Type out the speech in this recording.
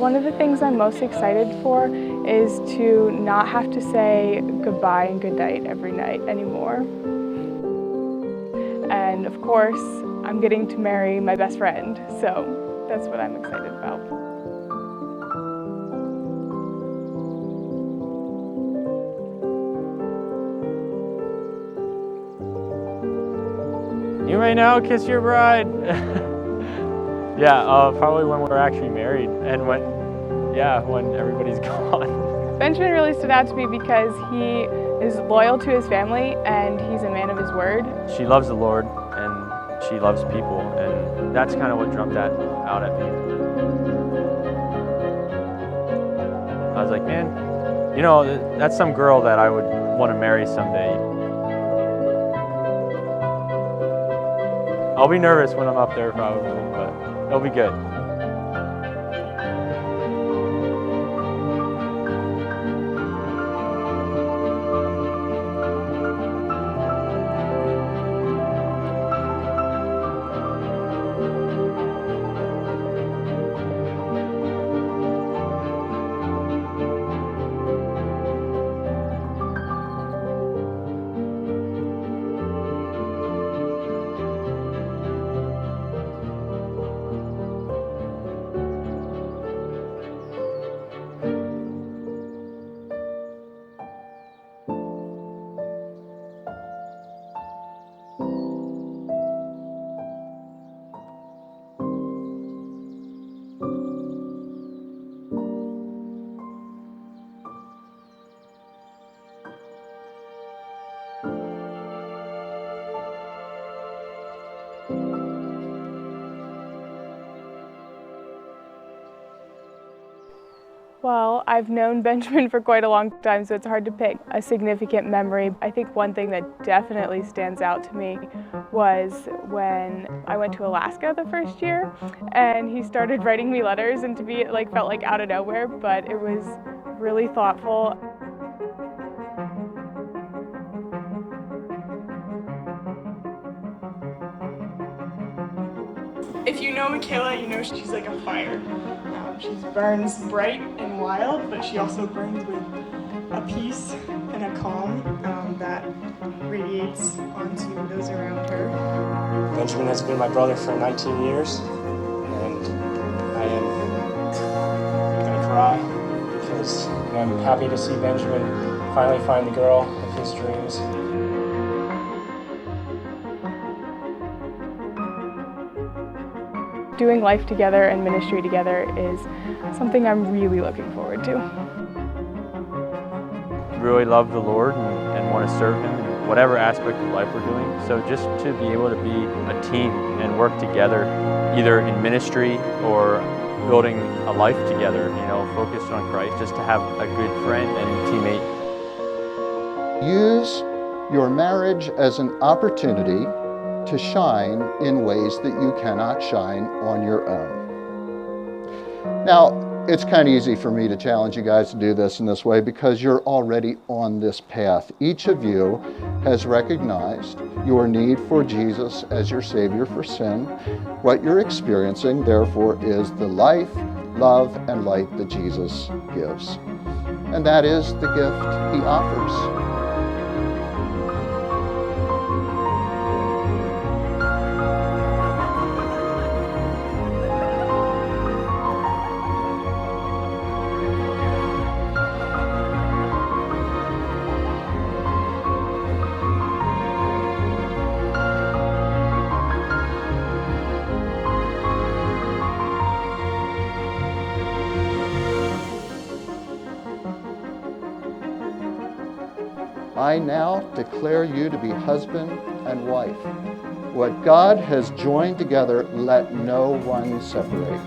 One of the things I'm most excited for is to not have to say goodbye and goodnight every night anymore. And of course, I'm getting to marry my best friend, so that's what I'm excited about. You may now kiss your bride. Yeah, probably when we're actually married and when everybody's gone. Benjamin really stood out to me because he is loyal to his family and he's a man of his word. She loves the Lord and she loves people, and that's kind of what jumped out at me. I was like, man, you know, that's some girl that I would want to marry someday. I'll be nervous when I'm up there probably, but it'll be good. Well, I've known Benjamin for quite a long time, so it's hard to pick a significant memory. I think one thing that definitely stands out to me was when I went to Alaska the first year, and he started writing me letters, and to me it felt like out of nowhere, but it was really thoughtful. If you know Mikaela, you know she's like a fire. She burns bright and wild, but she also burns with a peace and a calm that radiates onto those around her. Benjamin has been my brother for 19 years, and I am gonna cry because I'm happy to see Benjamin finally find the girl of his dreams. Doing life together and ministry together is something I'm really looking forward to. Really love the Lord and want to serve Him in whatever aspect of life we're doing. So just to be able to be a team and work together, either in ministry or building a life together, you know, focused on Christ, just to have a good friend and teammate. Use your marriage as an opportunity to shine in ways that you cannot shine on your own. Now, it's kind of easy for me to challenge you guys to do this in this way because you're already on this path. Each of you has recognized your need for Jesus as your Savior for sin. What you're experiencing, therefore, is the life, love, and light that Jesus gives. And that is the gift He offers. I now declare you to be husband and wife. What God has joined together, let no one separate.